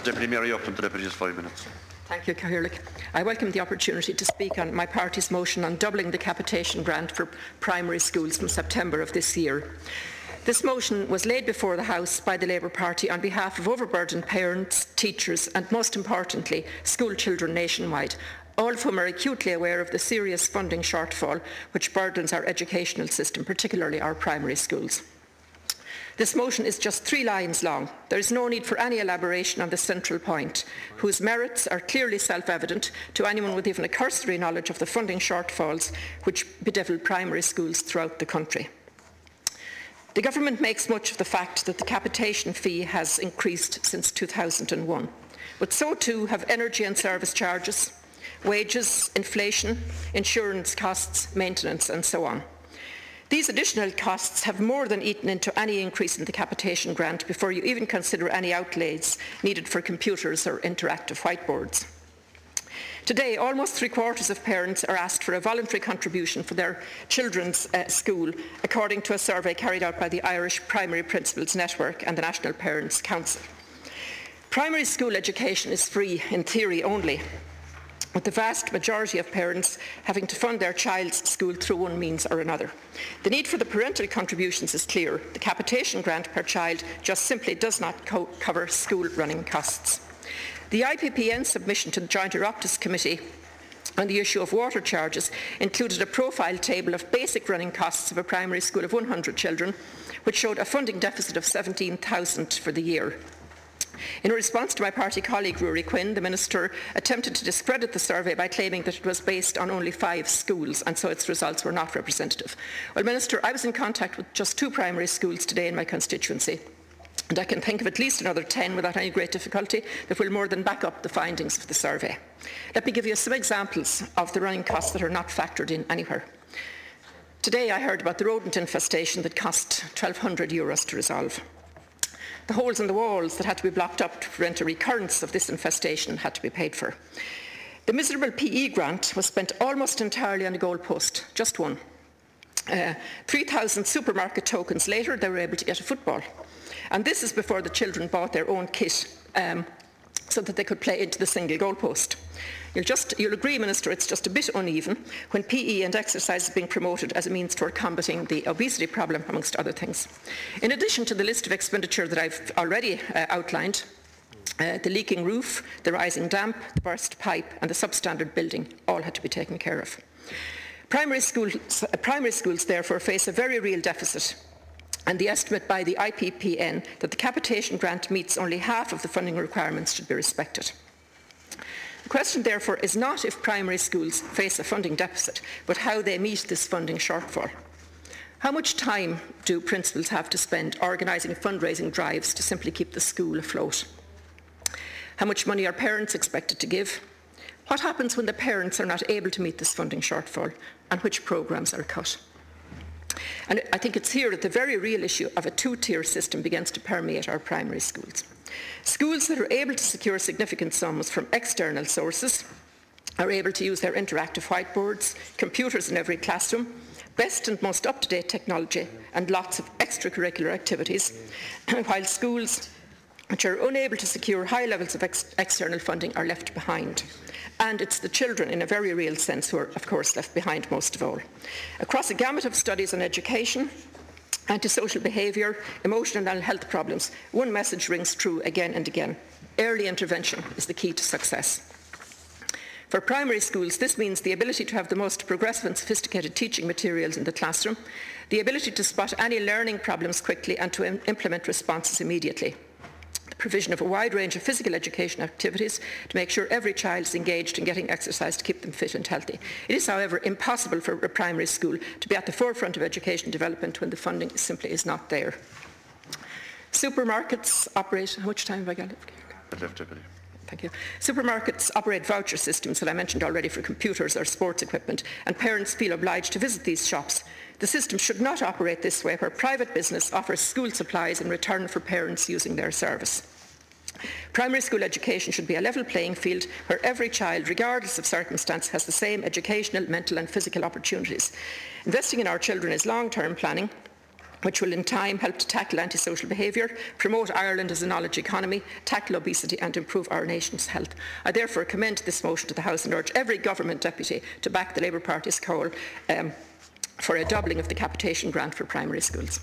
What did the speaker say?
Deputy Mayor, you open to Deputy, just 5 minutes. Thank you, Cathaoirleach. I welcome the opportunity to speak on my party's motion on doubling the capitation grant for primary schools from September of this year. This motion was laid before the House by the Labour Party on behalf of overburdened parents, teachers and, most importantly, school children nationwide, all of whom are acutely aware of the serious funding shortfall which burdens our educational system, particularly our primary schools. This motion is just 3 lines long. There is no need for any elaboration on the central point, whose merits are clearly self-evident to anyone with even a cursory knowledge of the funding shortfalls which bedevil primary schools throughout the country. The Government makes much of the fact that the capitation fee has increased since 2001, but so too have energy and service charges, wages, inflation, insurance costs, maintenance and so on. These additional costs have more than eaten into any increase in the capitation grant before you even consider any outlays needed for computers or interactive whiteboards. Today, almost 3/4 of parents are asked for a voluntary contribution for their children's school, according to a survey carried out by the Irish Primary Principals Network and the National Parents Council. Primary school education is free in theory only, with the vast majority of parents having to fund their child's school through one means or another. The need for the parental contributions is clear. The capitation grant per child just simply does not cover school running costs. The IPPN submission to the Joint Oireachtas Committee on the issue of water charges included a profile table of basic running costs of a primary school of 100 children, which showed a funding deficit of 17,000 for the year. In response to my party colleague Rory Quinn, the Minister attempted to discredit the survey by claiming that it was based on only 5 schools and so its results were not representative. Well, Minister, I was in contact with just 2 primary schools today in my constituency, and I can think of at least another 10 without any great difficulty that will more than back up the findings of the survey. Let me give you some examples of the running costs that are not factored in anywhere. Today I heard about the rodent infestation that cost €1,200 to resolve. The holes in the walls that had to be blocked up to prevent a recurrence of this infestation had to be paid for. The miserable PE grant was spent almost entirely on a goal post, just one. 3,000 supermarket tokens later, they were able to get a football. And this is before the children bought their own kit so that they could play into the single goal post. You'll agree, Minister, it's just a bit uneven when PE and exercise is being promoted as a means for combating the obesity problem, amongst other things. In addition to the list of expenditure that I've already outlined, the leaking roof, the rising damp, the burst pipe and the substandard building all had to be taken care of. Primary schools therefore face a very real deficit, and the estimate by the IPPN that the capitation grant meets only half of the funding requirements should be respected. The question therefore is not if primary schools face a funding deficit, but how they meet this funding shortfall. How much time do principals have to spend organising fundraising drives to simply keep the school afloat? How much money are parents expected to give? What happens when the parents are not able to meet this funding shortfall, and which programmes are cut? And I think it's here that the very real issue of a 2-tier system begins to permeate our primary schools. Schools that are able to secure significant sums from external sources are able to use their interactive whiteboards, computers in every classroom, best and most up-to-date technology and lots of extracurricular activities, while schools which are unable to secure high levels of external funding are left behind. And it's the children, in a very real sense, who are, of course, left behind most of all. Across a gamut of studies on education, antisocial behaviour, emotional and health problems, one message rings true again and again. Early intervention is the key to success. For primary schools, this means the ability to have the most progressive and sophisticated teaching materials in the classroom, the ability to spot any learning problems quickly and to implement responses immediately. Provision of a wide range of physical education activities to make sure every child is engaged in getting exercise to keep them fit and healthy. It is, however, impossible for a primary school to be at the forefront of education development when the funding simply is not there. Supermarkets operate... How much time have I got left? Thank you. Supermarkets operate voucher systems that I mentioned already for computers or sports equipment, and parents feel obliged to visit these shops. The system should not operate this way, where private business offers school supplies in return for parents using their service. Primary school education should be a level playing field where every child, regardless of circumstance, has the same educational, mental and physical opportunities. Investing in our children is long-term planning, which will in time help to tackle antisocial behaviour, promote Ireland as a knowledge economy, tackle obesity and improve our nation's health. I therefore commend this motion to the House and urge every government deputy to back the Labour Party's call for a doubling of the capitation grant for primary schools.